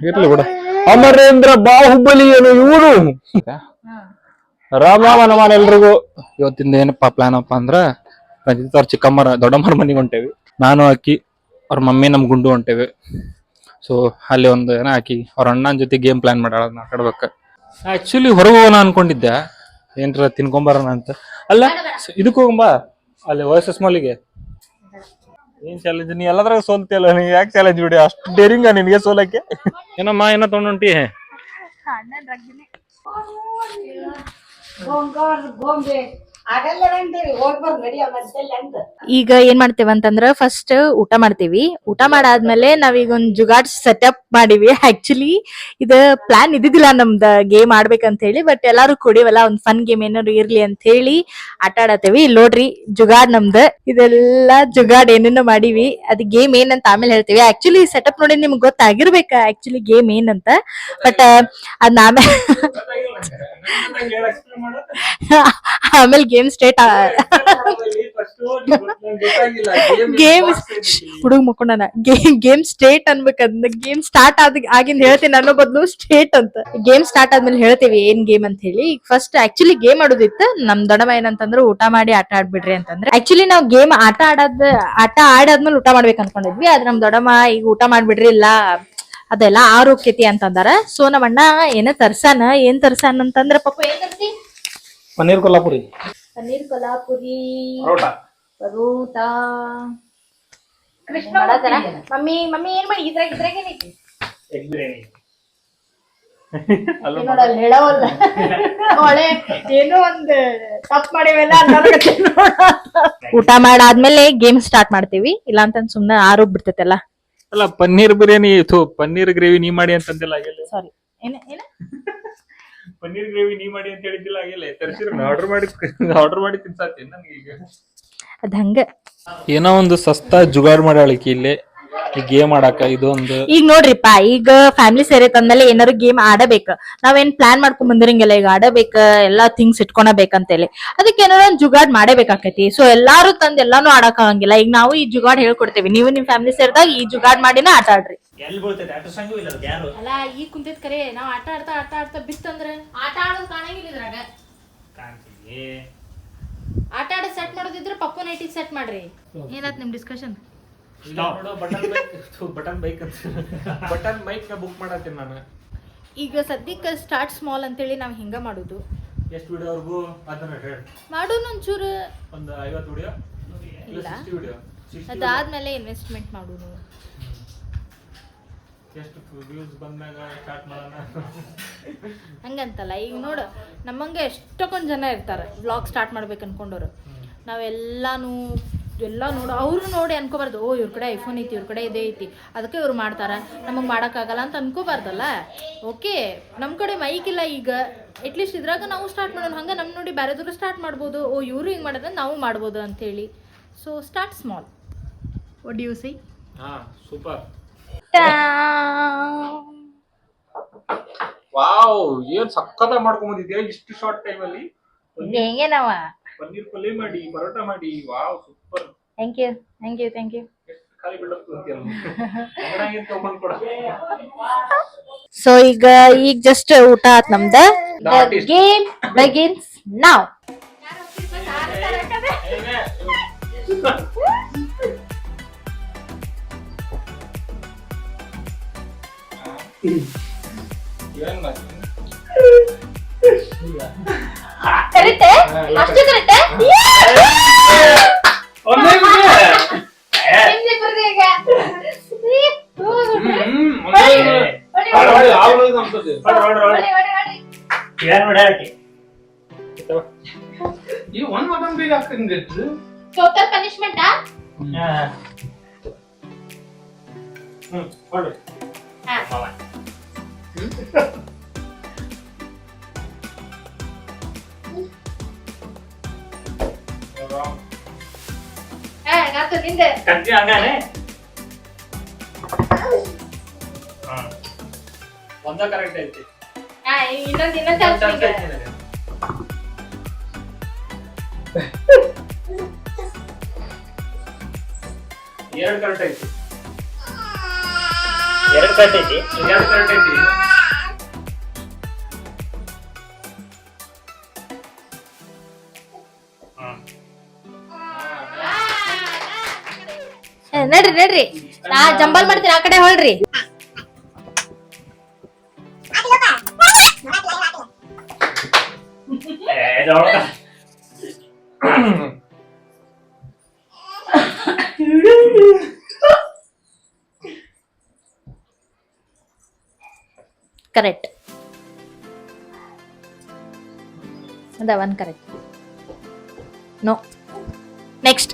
ಇರ್ಲಿ ಬಿಡ. ಅಮರೇಂದ್ರ ಬಾಹುಬಲಿ ಏನು ಇವರು ರಾಮರಾಮನ ಮಾನ. ಎಲ್ರಿಗೂ ಇವತ್ತಿಂದ ಏನಪ್ಪಾ ಪ್ಲಾನ್ ಅಪ್ಪ ಅಂದ್ರ ರಂಜಿತ್ ಅವ್ರ ಚಿಕ್ಕಮ್ಮರ ದೊಡ್ಡಮ್ಮರ ಮನೆಗೆ ಹೊಂಟೇವಿ. ನಾನು ಅಕ್ಕಿ ಅವ್ರ ಮಮ್ಮಿ ನಮ್ ಗುಂಡು ಹೊಂಟೇವಿ. ಸೊ ಅಲ್ಲಿ ಒಂದು ಏನೋ ಹಾಕಿ ಅವ್ರ ಅಣ್ಣನ ಜೊತೆ ಗೇಮ್ ಪ್ಲಾನ್ ಮಾಡಾಳ ಆಟಾಡ್ಬೇಕ. ಆಕ್ಚುಲಿ ಹೊರಗೆ ಹೋಗೋಣ ಅನ್ಕೊಂಡಿದ್ದೆ, ಏನ್ರ ತಿನ್ಕೊಂಬರೋಣ ಅಂತ. ಅಲ್ಲ ಇದಕ್ ಹೋಗಂಬಾ ಅಲ್ಲಿ ಓಎಸ್ಎಸ್ ಮಾಲಿಗೆ. ಏನ್ ಚಾಲೆಂಜ್ ನೀ ಎಲ್ಲದ್ರಾಗ ಸೋಲ್ತಿಯಲ್ಲ, ನೀ ಯಾಕೆ ಚಾಲೆಂಜ್ ಬಿಡಿ? ಅಷ್ಟು ಡೇರಿಂಗ ನಿನ್ಗೆ ಸೋಲಕ್ಕೆ? ಏನಮ್ಮ ಏನೋ ತಗೊಂಡುಂಟಿ? ಈಗ ಏನ್ ಮಾಡ್ತೇವ ಅಂತಂದ್ರ ಫಸ್ಟ್ ಊಟ ಮಾಡ್ತೇವಿ. ಊಟ ಮಾಡಾದ್ಮೇಲೆ ನಾವೀಗ ಒಂದ್ ಜುಗಾಡ್ ಸೆಟಪ್ ಮಾಡಿವಿ. ಆಕ್ಚುಲಿ ಇದ ಪ್ಲಾನ್ ಇದ್ದಿದ್ದಿಲ್ಲ ನಮ್ದ ಗೇಮ್ ಆಡ್ಬೇಕಂತ ಹೇಳಿ, ಬಟ್ ಎಲ್ಲಾರು ಕುಡಿವಲ್ಲ ಒಂದ್ ಫನ್ ಗೇಮ್ ಏನಾರು ಇರ್ಲಿ ಅಂತ ಹೇಳಿ ಆಟ ಆಡತೇವಿ. ಇಲ್ಲಿ ನೋಡ್ರಿ ಜುಗಾಡ್ ನಮ್ದ. ಇದೆಲ್ಲಾ ಜುಗಾಡ್ ಏನೇನೋ ಮಾಡಿವಿ. ಅದ್ ಗೇಮ್ ಏನಂತ ಆಮೇಲೆ ಹೇಳ್ತೇವಿ. ಆಕ್ಚುಲಿ ಸೆಟಪ್ ನೋಡಿ ನಿಮ್ಗೆ ಗೊತ್ತಾಗಿರ್ಬೇಕ ಆಕ್ಚುಲಿ ಗೇಮ್ ಏನಂತ. ಬಟ್ ಅದ್ ಆಮೇಲೆ ಗೇಮ್ ಸ್ಟಾರ್ಟ್ ಗೇಮ್ ಹುಡುಗ ಮುಕ್ಕೊಂಡನ ಗೇಮ್ ಸ್ಟೇಟ್ ಅನ್ಬೇಕಂದ. ಗೇಮ್ ಸ್ಟಾರ್ಟ್ ಆಗಿಂದ ಹೇಳ್ತೀನಿ ಅನ್ನೋ ಬದ್ಲು ಸ್ಟೇಟ್ ಅಂತ. ಗೇಮ್ ಸ್ಟಾರ್ಟ್ ಆದ್ಮೇಲೆ ಹೇಳ್ತೇವಿ ಏನ್ ಗೇಮ್ ಅಂತ ಹೇಳಿ. ಈಗ ಫಸ್ಟ್ ಆಕ್ಚುಲಿ ಗೇಮ್ ಆಡೋದಿತ್ತು. ನಮ್ ದೊಡ್ಡಮ್ಮ ಏನಂತಂದ್ರೆ ಊಟ ಮಾಡಿ ಆಟ ಆಡ್ಬಿಡ್ರಿ ಅಂತಂದ್ರೆ, ಆಕ್ಚುಲಿ ನಾವ್ ಗೇಮ್ ಆಟ ಆಡಾದ್ಮೇಲೆ ಊಟ ಮಾಡ್ಬೇಕು ಅನ್ಕೊಂಡಿದ್ವಿ. ಆದ್ರೆ ನಮ್ ದೊಡ್ಡಮ್ಮ ಈಗ ಊಟ ಮಾಡ್ಬಿಡ್ರಿ ಇಲ್ಲ ಅದೆಲ್ಲ ಆರೋಗ್ಯತಿ ಅಂತಂದಾರ. ಸೊ ನಮ್ಮ ಅಣ್ಣ ಏನ ತರ್ಸಾನ. ಏನ್ ತರ್ಸಾನ ಅಂತಂದ್ರ ಪಾಪ ಏನ್ ತರ್ಸಿ? ಪನ್ನೀರ್ ಕೊಲ್ಲಾಪುರಿ, ಪರೋಟ. ಕೃಷ್ಣ ಮಮ್ಮಿ ಏನ್ ಮಾಡಿ ಇದ್ರಾಗ ಏನೈತಿ? ಎಗ್ ಬಿರಿಯಾನಿ. ನೋಡಲ್ಲ ಹೇಳವಲ್ಲ ಒಳ್ಳೆ ಏನೋ ಒಂದ್ ತಪ್ಪು ಮಾಡಿವೆಲ್ಲ. ಊಟ ಮಾಡಾದ್ಮೇಲೆ ಗೇಮ್ ಸ್ಟಾರ್ಟ್ ಮಾಡ್ತೀವಿ. ಇಲ್ಲ ಅಂತ ಸುಮ್ನೆ ಆರೋಗ್ ಬಿಡ್ತೈತೆಲ್ಲ. ಅಲ್ಲ ಪನ್ನೀರ್ ಬಿರಿಯಾನಿ ಪನ್ನೀರ್ ಗ್ರೇವಿ ನೀ ಮಾಡಿ ಅಂತಂದಿಲ್ಲ ಆಗಿಲ್ಲ? ಸಾರಿ ಪನ್ನೀರ್ ಗ್ರೇವಿ ನೀ ಮಾಡಿ ಅಂತ ಹೇಳಿದ್ದಿಲ್ಲ ಆಗಿಲ್ಲ? ತರಿಸಿರ ಆರ್ಡರ್ ಮಾಡಿ ತಿನ್ಸಾತಿ ನನ್ಗೆ. ಈಗ ಅದ್ ಹಂಗ ಏನೋ ಒಂದು ಸಸ್ತಾ ಜುಗಾಡ್ ಮಾಡಾಳಿಕೆ ಇಲ್ಲಿ ಗೇಮ್ ಆಡಾಕ. ಇದೊಂದು ಈಗ ನೋಡ್ರಿಪ್ಪ, ಈಗ ಫ್ಯಾಮಿಲಿ ಸೇರೈತಂದ್ಮೇಲೆ ಏನಾರು ಗೇಮ್ ಆಡಬೇಕ. ನಾವೇನ್ ಪ್ಲಾನ್ ಮಾಡ್ಕೊಂಡ್ ಬಂದಿರಂಗಿಲ್ಲ. ಈಗ ಆಡಬೇಕ ಎಲ್ಲಾ ಥಿಂಗ್ಸ್ ಇಟ್ಕೊಳಬೇಕಂತೇಳಿ ಅದಕ್ಕೆ ಏನಾರ ಒಂದ್ ಜುಗಾಡ್ ಮಾಡಬೇಕಾಕೈತಿ. ಸೊ ಎಲ್ಲಾರು ತಂದ್ ಎಲ್ಲಾನು ಆಡಕ್ ಆಗಂಗಿಲ್ಲ. ಈಗ ನಾವು ಈ ಜುಗಾಡ್ ಹೇಳ್ಕೊಡ್ತೇವಿ. ನೀವು ನಿಮ್ ಫ್ಯಾಮಿಲಿ ಸೇರಿದಾಗ ಈ ಜುಗಾಡ್ ಮಾಡಿನ ಆಟ ಆಡ್ರಿ. ಅಲ್ಲ ಈಗ ಕುಂತೈತ್ ಕರೆ ನಾವ್ ಆಟ ಆಡ್ತಾ ಬಿತ್ತಂದ್ರ ಆಟ ಆಡೋದ್ ಕಾಣಂಗಿಲ್ಲ ಇದ್ರಾಗ. ಆಟ ಆಡ ಸೆಟ್ ಮಾಡೋದಿದ್ರೆ ಪಪ್ಪು ನೈಟಿಗೆ ಸೆಟ್ ಮಾಡ್ರಿ. ಏನಾತ್ ನಿಮ್ ಡಿಸ್ಕಷನ್? ಬಟನ್ ಬೈಕ್ ಬುಕ್ ಮಾಡತ್ತೀನಿ ನಾನು. ಈಗ ಸದ್ಯಕ್ಕೆ ಸ್ಟಾರ್ಟ್ ಸ್ಮಾಲ್ ಅಂತೇಳಿ ನಾವ್ ಹಿಂಗ ಮಾಡುದು. ಎಷ್ಟು ವಿಡಿಯೋವರೆಗೂ ಅದನ್ನ ಹೇಳಿ ಮಾಡೋಣ ಒಂಚೂರು. ಒಂದು 50 ವಿಡಿಯೋ ಇಲ್ಲ 60 ವಿಡಿಯೋ. ಅದಾದ್ಮೇಲೆ ಇನ್ವೆಸ್ಟ್ಮೆಂಟ್ ಮಾಡೋಣ. ಎಷ್ಟು ವ್ಯೂಸ್ ಬಂದಾಗ ಸ್ಟಾರ್ಟ್ ಮಾಡೋಣ ಹಂಗಂತಲ್ಲ. ಈಗ ನೋಡು ನಮ್ಮಂಗೆ ಎಷ್ಟೊಂದು ಜನ ಇರ್ತಾರೆ ವ್ಲಾಗ್ ಸ್ಟಾರ್ಟ್ ಮಾಡ್ಬೇಕು ಅನ್ಕೊಂಡವ್ರು. ನಾವೆಲ್ಲಾನು ಎಲ್ಲ ನೋಡು ಅವ್ರು ನೋಡಿ ಅನ್ಕೋಬಾರ್ದು, ಓ ಇವ್ರ ಕಡೆ ಐಫೋನ್ ಐತಿ, ಇವ್ರ ಕಡೆ ಇದೇ ಐತಿ ಅದಕ್ಕೆ ಇವ್ರು ಮಾಡ್ತಾರ ನಮಗೆ ಮಾಡೋಕ್ಕಾಗಲ್ಲ ಅಂತ ಅನ್ಕೋಬಾರ್ದಲ್ಲ. ಓಕೆ ನಮ್ಮ ಕಡೆ ಮೈಕ್ ಇಲ್ಲ. ಈಗ ಅಟ್ಲೀಸ್ಟ್ ಇದ್ರಾಗ ನಾವು ಸ್ಟಾರ್ಟ್ ಮಾಡೋಣ. ಹಂಗೆ ನಮ್ಮ ನೋಡಿ ಬೇರೆದವರು ಸ್ಟಾರ್ಟ್ ಮಾಡ್ಬೋದು. ಓ ಇವರು ಹಿಂಗೆ ಮಾಡಿದ್ರೆ ನಾವು ಮಾಡ್ಬೋದು ಅಂಥೇಳಿ. So start small. What do you say? ಹಾಂ ಸೂಪರ್. ವಾವ್ ಏನ್ ಸಕ್ಕತ್ತಾಗಿ ಮಾಡ್ಕೊಂಡ್ ಬಂದಿದ್ಯಾ ಇಷ್ಟು ಶಾರ್ಟ್ ಟೈಮ್ ಅಲ್ಲಿ. ಹೆಂಗೇನವ ಪನ್ನೀರ್ ಪಲ್ಯ ಮಾಡಿ ಪರೋಟ ಮಾಡಿ. Wow super. Thank you thank you thank you. ಖಾಲಿ ಬಿಡೋದು ಕೊಡ. ಸೊ ಈಗ ಜಸ್ಟ್ ಊಟ ಆತ್ ನಮ್ದ. Game begins now. ಕರೆಕ್ಟ್ ಅಷ್ಟು ಕರೆಕ್ಟ್. ಟೋಟಲ್ ಪನಿಷ್ಮೆಂಟ್ ಒಂದ ಕರೆಕ್ಟ್ ಐತಿ. ಇನ್ನೊಂದು ಎರಡು ಕರೆಕ್ಟ್ ಐತಿ. ಎರಡು ಕರೆಕ್ಟ್ ಐತಿ. ಎರಡು ಕರೆಕ್ಟ್ ಐತಿ. ನಡ್ರಿ ನಾ ಜಂಬಲ್ ಮಾಡ್ತೀನಿ, ಆ ಕಡೆ ಹೊಳ್ರಿ. ಕರೆಕ್ಟ್ ಅದ ಒನ್ ಕರೆಕ್ಟ್. ನೋ ನೆಕ್ಸ್ಟ್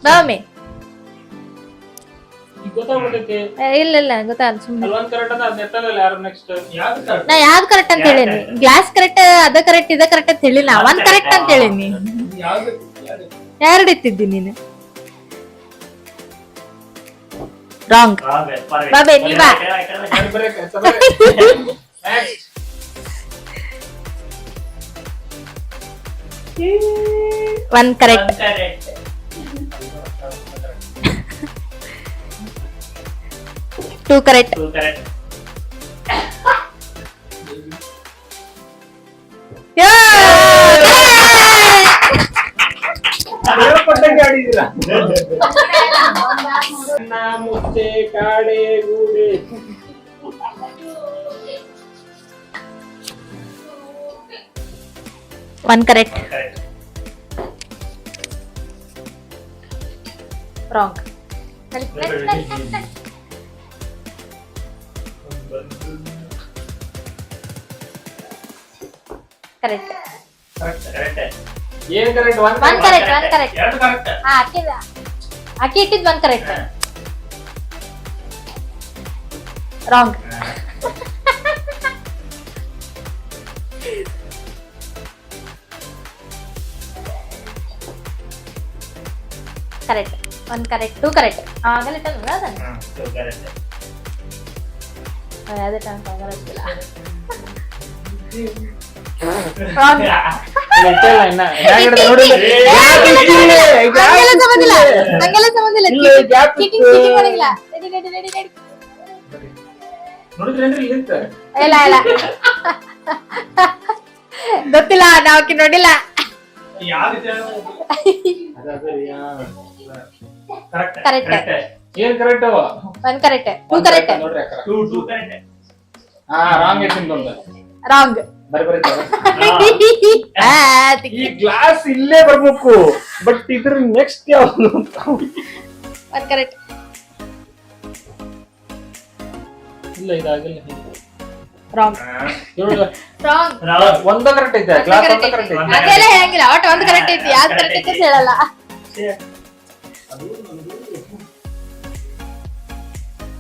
ಬಾಮಿ. ಗೊತ್ತಾಗ್ಬಿಟ್ಟೈತಿ. ಇಲ್ಲ ಗೊತ್ತಾಗಲ್ಲ ಸುಮ್ಮನೆ. ಅಲ್ಲಿ ಒಂದ್ ಕರೆಕ್ಟ್ ಅದ, ಅದ್ ಎತ್ತಲ್ಲ ಯಾರು ನೆಕ್ಸ್ಟ್. ಯಾವ್ದು ಕರೆಕ್ಟ್? ನಾ ಯಾವ್ದು ಕರೆಕ್ಟ್ ಅಂತ ಹೇಳೀನಿ? ಗ್ಲಾಸ್ ಕರೆಕ್ಟ್, ಅದ ಕರೆಕ್ಟ್, ಇದ ಕರೆಕ್ಟ್ ಅಂತ ಹೇಳಿಲ್ಲ. ಒಂದ್ ಕರೆಕ್ಟ್ ಅಂತ ಹೇಳೀನಿ. ಯಾವ್ದು? ಎರಡು ಇತ್ತಿದ್ದಿ ನೀನು. ರಾಂಗ್. ಬಾಬೆ ನೀವಾ? One correct. Two correct. ಮುಚ್ಚೆ ಕಾಡೆ ಗೂಡೆ. One correct. ರಾಂಗ್. ಕರೆಕ್ಟ್. ಏನ್ correct? One correct. One correct. ಎರಡು ಕರೆಕ್ಟ್. ಅಕ್ಕಿ ಇಟ್ಟಿದ್ one correct. Wrong. Correct. One correct. Two correct. ಆಗಲ್ಲ ಅದೇ ಟೈಮ್ ಆಗಲ್ಲ. ಇಲ್ಲ ಗೊತ್ತಿಲ್ಲ, ನಾವ್ ನೋಡಿಲ್ಲ. ಕರೆಕ್ಟ್. ಏನ್ correct? One correct. Two correct. Wrong ಐತಿ. ರಾಂಗ್. ಈ ಗ್ಲಾಸ್ ಇಲ್ಲೇ ಬರ್ಬೇಕು, ಬಟ್ ಇದ್ರ ನೆಕ್ಸ್ಟ್ ಯಾವ್ದು? One correct. ಇಲ್ಲ ಇದಾಗಿಲ್ಲ. ರಾಂಗ್. ರಾಂಗ್. ಒಂದ ಕರೆಕ್ಟ್ ಐತೆ. ಗ್ಲಾಸ್ ಒಂದ ಕರೆಕ್ಟ್ ಐತೆ. ಅದೆಲ್ಲ ಹೇಳಂಗಿಲ್ಲ. ಒಟ್ಟು ಒಂದ್ ಕರೆಕ್ಟ್ ಐತಿ. ಯಾವ್ದು ಕರೆಕ್ಟ್ ಐತಿ ಅಂತ ಹೇಳಲ್ಲ.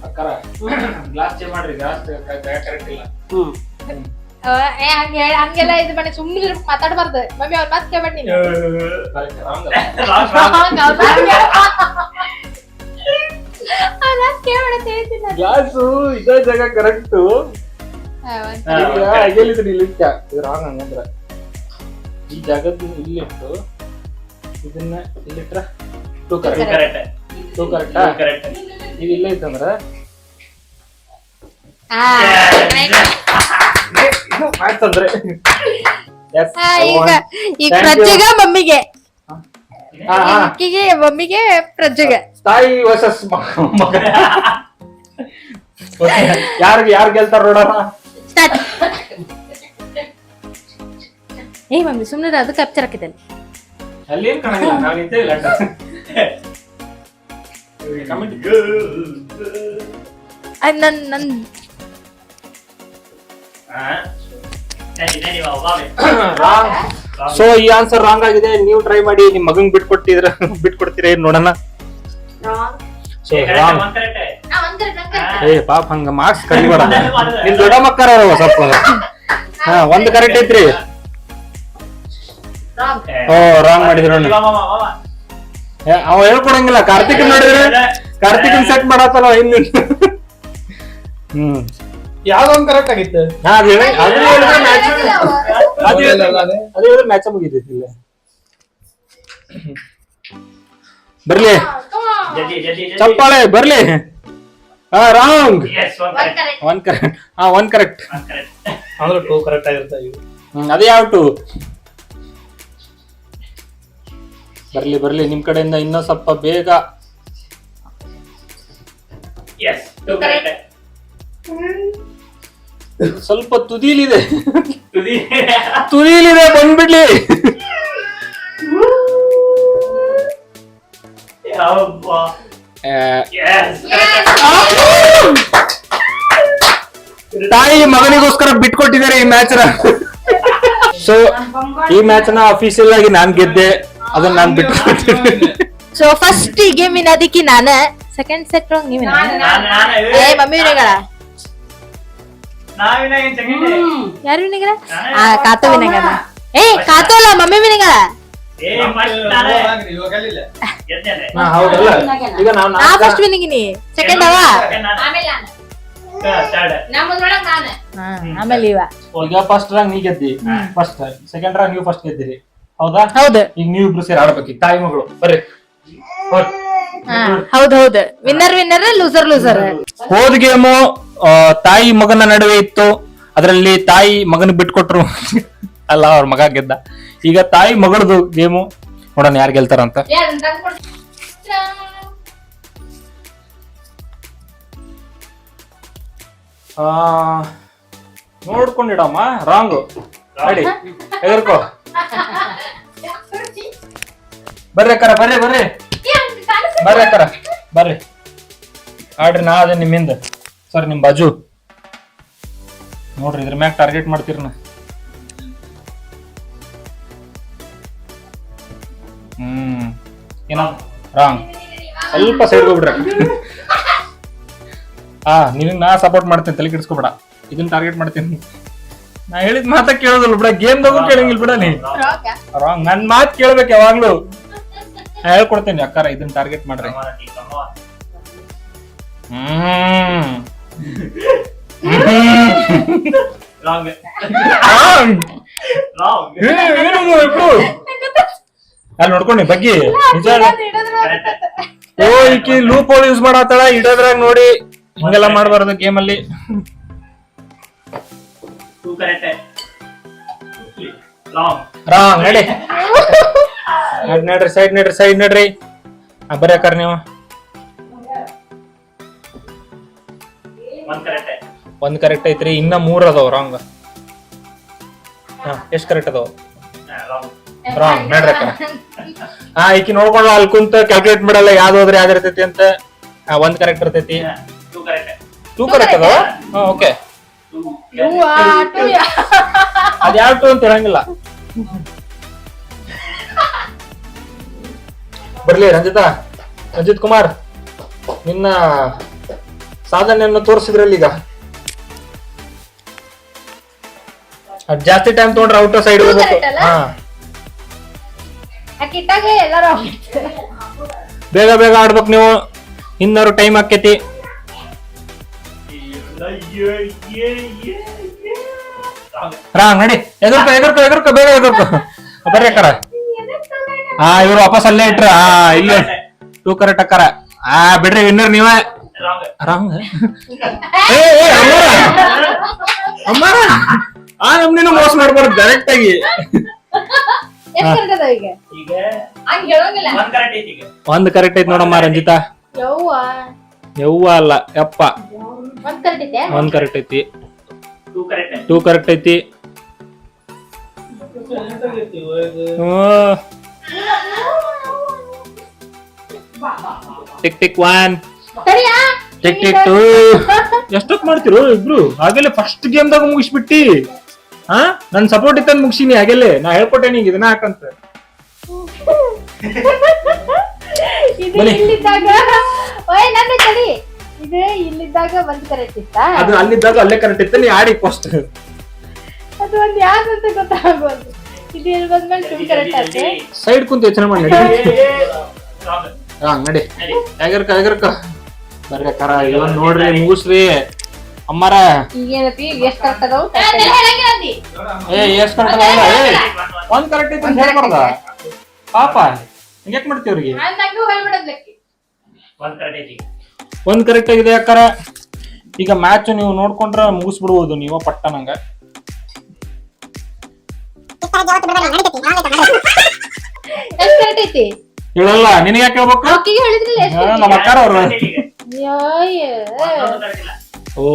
ಅಕ್ಕಾರ ಗ್ಲಾಸ್ ಚೇಂಜ್ ಮಾಡ್ರಿ. ಗ್ಲಾಸ್ ಕರೆಕ್ಟ್ ಇಲ್ಲ. ಹಂಗೆಲ್ಲ ಇದು ಮಾಡಿ ಸುಮ್ಮನೆ ಮಾತಾಡಬಾರ್ದು. ಮಮ್ಮಿ ಅವ್ರ ಮಾತು ಕೇಳ್ಬೇಡ ನೀನು. ಗ್ಲಾಸ್ ಇದೇ ಜಾಗ ಕರೆಕ್ಟ್. ರಾಂಗ್ ಹಂಗಂದ್ರ ಈ ಜಾಗದ ಇಲ್ಲಿಟ್ಟು ಇದನ್ನ ಇಲ್ಲಿಟ್ರ ಟೂ ಕರೆಕ್ಟ್. Two correct. ಇದು ಇಲ್ಲ ಇತ್ತಂದ್ರ ಈಗ ಪ್ರಜ್ಜೆಗ ಮಮ್ಮಿಗೆ, ಅಕ್ಕಿಗೆ ಮಮ್ಮಿಗೆ ಪ್ರಜ್ಜೆಗ. ತಾಯಿ ವರ್ಸಸ್ ಮಗ. ಯಾರು ಗೆಲ್ತಾರ ನೋಡೋಣ. ಸ್ಟಾರ್ಟ್. ಏ ಮಮ್ಮಿ ಸುಮ್ಮನೆ ಅದು ಕ್ಯಾಪ್ಚರ್ ಹಾಕಿದ್ದೇನೆ. ಅಲ್ಲಿ ಏನ್ ಕಾಣಂಗಿಲ್ಲ, ನಾವು ನಿಂತೇವಿಲ್ಲ. ನನ್ ಸೊ ಈ ಆನ್ಸರ್ ರಾಂಗ್ ಆಗಿದೆ. ನೀವು ಟ್ರೈ ಮಾಡಿ, ನಿಮ್ ಮಗಂಗ್ ಬಿಟ್ಕೊಡ್ತೀರಾ ಏನ್ ನೋಡೋಣ. So wrong. ಏ ಪಾಪ ಹಂಗ ಮಾರ್ಕ್ಸ್ ಕಡಿಬೇಡ. ನಿಮ್ ದೊಡ್ಡ ಮಕ್ಕಳ ಸ್ವಲ್ಪ. ಒಂದ್ ಕರೆಕ್ಟ್ ಐತ್ರಿ. ಓ ರಾಂಗ್ ಮಾಡಿದ್ರು. ಅವ ಹೇಳ್ಕೊಡಂಗಿಲ್ಲ. ಕಾರ್ತಿಕ್ ನೋಡಿದ್ರೆ ಕಾರ್ತಿಕ್ ಸೆಟ್ ಮಾಡತ್ತಲ್ಲ ಇನ್ನು. ಯಾವ್ದೊಂದ್ ಕರೆಕ್ಟ್ ಆಗಿತ್ತು. ಅದೇ ಮ್ಯಾಚ್ ಮುಗಿತೈತಿ. ಬರ್ಲಿ ಚಪ್ಪಾಳೆ ಬರ್ಲಿ. Wrong. Yes, one correct. One correct. One correct. One correct. ಅಂದ್ರೆ 2 ಕರೆಕ್ಟ್ ಆಗಿರ್ತಾವ ಇವು. ಅದೇ ಯಾವ ಟು? ಬರ್ಲಿ ನಿಮ್ ಕಡೆಯಿಂದ ಇನ್ನೂ ಸ್ವಲ್ಪ ಬೇಗ. Yes, 2 correct. ಸ್ವಲ್ಪ ತುದೀಲಿದೆ. ತುದಿ. ತುದೀಲಿದೆ, ಬಂದ್ಬಿಡ್ಲಿ. ಯವ್ವಾ. Yes. ತಾಯಿ ಮಗನಿಗೋಸ್ಕರ ಬಿಟ್ಕೊಟ್ಟಿದ್ದಾರೆ ಈ ಮ್ಯಾಚ್ ನ. ಸೊ ಈ ಮ್ಯಾಚ್ ನ ಅಫಿಷಿಯಲ್ ಆಗಿ ನಾನ್ ಗೆದ್ದೆ, ಅದನ್ನ ನಾನ್ ಬಿಟ್ಕೊಟ್ಟಿದ್ದೆ. ಸೊ ಫಸ್ಟ್ ಈ ಗೇಮ್ ವಿನೋದಿಕ್ಕಿ ನಾನ, ಸೆಕೆಂಡ್ ಸೆಟ್ ನೀವ್ ಏ ಮಮ್ಮಿ ವಿನಗಳ ನಾವಿನ ಏನ್ second? ಯಾರು ವಿನಗರ? ಕಾತು ವಿನಗರ. ಏ ಕಾತು ಅಲ್ಲ, ಮಮ್ಮಿ ವಿನಗಳ. ಏ first ನಾನೇ. ಇವಾಗ ಅಲ್ಲಿಲ್ಲ. ಗೆದ್ದೆ. ಹೌದಲ್ಲ, ಈಗ ನಾವು ನಾ ಫಸ್ಟ್ ವಿನಿಗಿನಿ, ಸೆಕೆಂಡ್ ಅವ. Third. ಆಮೇಲೆ ಇವ. ಈಗ ಫಸ್ಟ್ ರಾಂಗ್ ನೀ ಗೆದ್ದಿ, ಫಸ್ಟ್ ಸೆಕೆಂಡ್ ರಾಂಗ್ ನೀವು ಫಸ್ಟ್ ಗೆದ್ದಿರಿ, ಹೌದಾ? ಹೌದು. ಈಗ ನೀವು ಇಬ್ರು ಸೇರಿ ಆಡ್ಬೇಕು, ತಾಯಿ ಮಗಳು. ಬರ್ರಿ. ಹೌದು. Winner loser. ಹೋದ ಗೇಮು ತಾಯಿ ಮಗನ ನಡುವೆ ಇತ್ತು. ಅದರಲ್ಲಿ ತಾಯಿ ಮಗನ ಬಿಟ್ಕೊಟ್ರು, ಅಲ್ಲ ಅವ್ರ ಮಗ ಗೆದ್ದ. ಈಗ ತಾಯಿ ಮಗಳದು ಗೇಮು, ನೋಡೋಣ ಯಾರು ಗೆಲ್ತಾರಂತ. ನೋಡ್ಕೊಂಡಿಡಮ್ಮ. Wrong ready, ಎಗರ್ಕೋ. ಬರ್ರಿ ಅಕ್ಕಾರ, ಬರ್ರಿ ಅಕ್ಕಾರ, ಬರ್ರಿ ಆಡ್ರಿ. ನಾ ಅದೇ ನಿಮ್ಮಿಂದ ಸರ್, ನಿಮ್ ಬಾಜು ನೋಡ್ರಿ, ಇದ್ರ ಮ್ಯಾಗ ಟಾರ್ಗೆಟ್ ಮಾಡ್ತೀರಿ ನಾ. ಏನೋ ರಾಂಗ್, ಸ್ವಲ್ಪ ಸೈಡ್ ಹೋಗ್ಬಿಡ್ರಿ. ನಿನಗ್ ನಾ ಸಪೋರ್ಟ್ ಮಾಡ್ತೇನೆ, ತಲೆ ಕೆಡಿಸ್ಕೊಬೇಡ. ಇದನ್ನ ಟಾರ್ಗೆಟ್ ಮಾಡ್ತೀನಿ. ನಾ ಹೇಳಿದ್ ಮಾತ ಕೇಳೋದಿಲ್ಲ ಬಿಡ, ಗೇಮ್ದಾಗೂ ಕೇಳಂಗಿಲ್ಲ ಬಿಡ. ನೀ ರಾಂಗ್, ನನ್ ಮಾತ್ ಕೇಳ್ಬೇಕು ಯಾವಾಗ್ಲೂ. ನಾ ಹೇಳ್ಕೊಡ್ತೇನೆ ಅಕ್ಕಾರ, ಇದನ್ನ ಟಾರ್ಗೆಟ್ ಮಾಡ್ರಿ. Wrong. ಅಲ್ಲಿ ನೋಡ್ಕೊಂಡಿ ಬಗ್ಗೆ ನಿಜ. ಓ ಈಕಿ ಲೂಪ್ ಹೋಲ್ ಯೂಸ್ ಮಾಡತ್ತಾಳ, ಇಡೋದ್ರಾಗ ನೋಡಿ. ಹಿಂಗೆಲ್ಲ ಮಾಡಬಾರ್ದು ಗೇಮ್ ಅಲ್ಲಿ. 2 correct. Wrong. ರಾಂಗ್. ನಡ್ರಿ ಸೈಡ್ ನಡ್ರಿ. ಬರ್ರಿ ಅಕ್ಕಾರ ನೀವು. 1 correct. ಒಂದ್ ಕರೆಕ್ಟ್ ಐತ್ರಿ, ಇನ್ನ 3 ಅದಾವ ರಾಂಗ್. ಎಷ್ಟ್ ಕರೆಕ್ಟ್ ಅದಾವ? Wrong. ರಾಂಗ್. ನಡ್ರಿ ಅಕ್ಕಾರ. ಈಕಿ ನೋಡ್ಕೊಂಡು ಅಲ್ಲಿ ಕುಂತ ಕ್ಯಾಲ್ಕುಲೇಟ್ ಮಾಡಲ್ಲ, ಯಾವ್ದು ಹೋದ್ರೆ ಯಾವ್ದು ಇರ್ತೈತಿ ಅಂತ. ಒಂದ್ ಕರೆಕ್ಟ್ ಇರ್ತೈತಿ. 2 correct. 2 ಕರೆಕ್ಟ್ ಅದಾವ. ಓಕೆ, ಅದ್ ಯಾವ 2 ಅಂತ ಹೇಳಂಗಿಲ್ಲ. ಬರ್ಲಿ ರಂಜಿತ್ ಕುಮಾರ್, ನಿನ್ನ ಸಾಧನೆಯನ್ನು ತೋರಿಸಿದ್ರಲ್ಲಿ. ಈಗ ಜಾಸ್ತಿ ಟೈಮ್ ತಗೊಂಡ್ರೆ ಔಟ್ ಸೈಡ್ ಹೋಗ್ಬೇಕು. ಬೇಗ ಆಡ್ಬೇಕು ನೀವು, ಇನ್ನೂರು ಟೈಮ್ ಆಕೇತಿ. ರಾಂಗ್. ನಡಿ, ಎಗರ್ಕೋ, ಬೇಗ ಎಗರ್ಕೋ. ಬರ್ರಿ ಅಕ್ಕಾರ. ಇವ್ರು ವಾಪಸ್ ಅಲ್ಲೇ ಇಟ್ರ. ಇಲ್ಲ 2 ಕರೆಕ್ಟ್ ಅಕ್ಕಾರ. ಬಿಡ್ರಿ, ವಿನ್ನರ್ ನೀವೇ. ರಾಂಗ್. ಅಮ್ಮಾರ ನಮ್ನೇನು ಮೋಸ ಮಾಡ್ಬಾರ್ದು, ಡೈರೆಕ್ಟ್ ಆಗಿ. ಈಗ 1 correct ಐತಿ. ಈಗ ಒಂದ್ ಕರೆಕ್ಟ್ ಐತಿ ನೋಡಮ್ಮ ರಂಜಿತಾ. ಯವ್ವ ಅಲ್ಲ ಯಪ್ಪ, ಒಂದ್ ಕರೆಕ್ಟ್ ಐತಿ. 2 correct. 2 ಕರೆಕ್ಟ್ ಐತಿ. Tick 1, tick 2. ಎಷ್ಟೊತ್ ಮಾಡ್ತಿರೋ ಇಬ್ರು? ಆಗಲೇ ಫಸ್ಟ್ ಗೇಮ್ದಾಗ ಮುಗಿಸ್ಬಿಟ್ಟಿ. ನನ್ ಸಪೋರ್ಟ್ ಇತ್ತಂದ್ ಮುಗಿಸಿನಿ ಆಗಲೇ. ನಾ ಹೇಳ್ಕೊಟ್ಟೆ ನಿಂಗೆ ಇದನ್ನ ಹಾಕಂತ. ಇಲ್ಲಿದ್ದಾಗ ಬಂದ್ ಕರೆಕ್ಟ್ ಇತ್ತ, ಅದು ಅಲ್ಲಿದ್ದಾಗ ಅಲ್ಲೇ ಕರೆಕ್ಟ್ ಇತ್ತ. ನೀ ಆಡಿ ಫಸ್ಟ್ ಅದು ಒಂದ್ ಯಾವ್ದಂತ ಗೊತ್ತಾಗೋದು. ಇದು ಇಲ್ಲಿ ಬಂದ್ಮೇಲೆ 2 ಕರೆಕ್ಟ್ ಆಯ್ತು. ಸೈಡ್ ಕುಂತ ಯೋಚನೆ ಮಾಡಿ. ನಡಿ, ಎಗರ್ಕ. ಬರ್ರಿ ಕರ, ಇವನ್ ನೋಡ್ರಿ, ಮುಗಿಸ್ರಿ ಅಮ್ಮಾರ. ಈಗೇನತಿ ಎಷ್ಟು ಕರೆಕ್ಟ್ ಅದಾವು? ಎಷ್ಟ್ ಕರೆಕ್ಟ್ ಅದಾವ? ಒಂದ್ ಕರೆಕ್ಟ್ ಐತಿ ಅಂತ ಹೇಳ್ಬಾರ್ದ ಪಾಪ. ಹಿಂಗ್ಯಾಕ್ ಮಾಡ್ತೀವಿ ಅವ್ರಿಗೆ? 1 correct ಐತಿ. ಒಂದ್ ಕರೆಕ್ಟ್ ಆಗಿದೆ ಯಾಕಾರ ಈಗ ಮ್ಯಾಚ್ ನೀವು ನೋಡ್ಕೊಂಡ್ರೆ ಮುಗಿಸ್ಬಿಡ್ಬೋದು ನೀವು ಪಟ್ಟನಂಗ. ಎಷ್ಟ್ ಕರೆಕ್ಟ್ ಐತಿ ಹೇಳಲ್ಲ ನಿನಗೆ ಯಾಕೆ ಹೇಳ್ಬೇಕು? ಅಕ್ಕಿಗೆ ಹೇಳಿದ್ರಲ್ಲ ಎಷ್ಟು ಹಾ, ನಮ್ಮ ಅಕ್ಕಾರ ಅವ್ರು. ಒಂದೊಂದು correct ಇಲ್ಲ. ಓ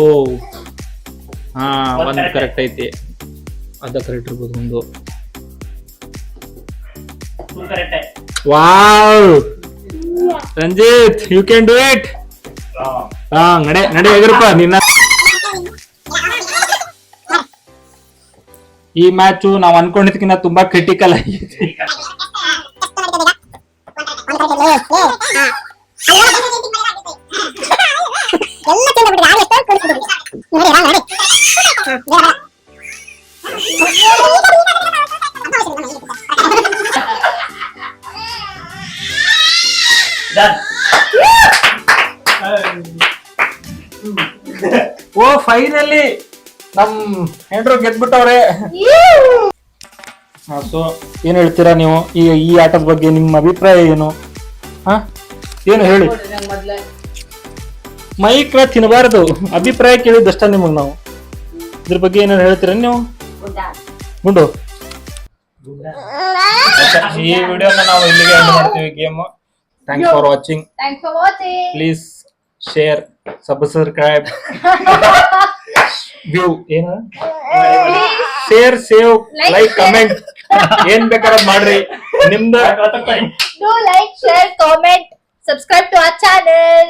ಹಾ ಒಂದ್ ಕರೆಕ್ಟ್ ಐತಿ, ಅದ ಕರೆಕ್ಟ್ ಇರ್ಬೋದು ಒಂದು. Two correct है. Wow Ranjit you can do it. Wrong. ಹಾ ನಡೆ ನಡೆ ಎಗರಪ್ಪ ನಿನ್ನ. ಈ ಮ್ಯಾಚ್ ನಾವ್ ಅನ್ಕೊಂಡಿದ್ಕಿನ್ನ ತುಂಬಾ ಕ್ರಿಟಿಕಲ್ ಆಗೈತಿ. Done. ಓ ಫೈನಲಿ ನಮ್ ಹೆಂಡ್ರು ಗೆದ್ಬಿಟ್ಟವ್ರೆ. ಸೊ ಏನ್ ಹೇಳ್ತೀರಾ ನೀವು ಈ ಆಟದ ಬಗ್ಗೆ? ನಿಮ್ಮ ಅಭಿಪ್ರಾಯ ಏನು? ಹಾ ಏನು ಹೇಳಿ. ಮೈಕ್ರ ತಿನ್ನಬಾರದು, ಅಭಿಪ್ರಾಯ ಕೇಳಿದಷ್ಟ ನಿಮಗ್ ನಾವು. ಇದ್ರ ಬಗ್ಗೆ ಏನಾರು ಹೇಳ್ತೀರ ನೀವು? ಗುಂಡು ಈ ವಿಡಿಯೋನ ನಾವು ಇಲ್ಲಿಗೆ ಎಂಡ್ ಮಾಡ್ತೀವಿ game. Thanks for watching. Thanks for watching. Please share, subscribe, view ಏನು ಶೇರ್, ಸೇವ್, ಲೈಕ್, ಕಮೆಂಟ್ ಏನ್ ಬೇಕಾದ್ರೆ ಮಾಡ್ರಿ ನಿಮ್ದು. Do like, share, comment, subscribe to our channel.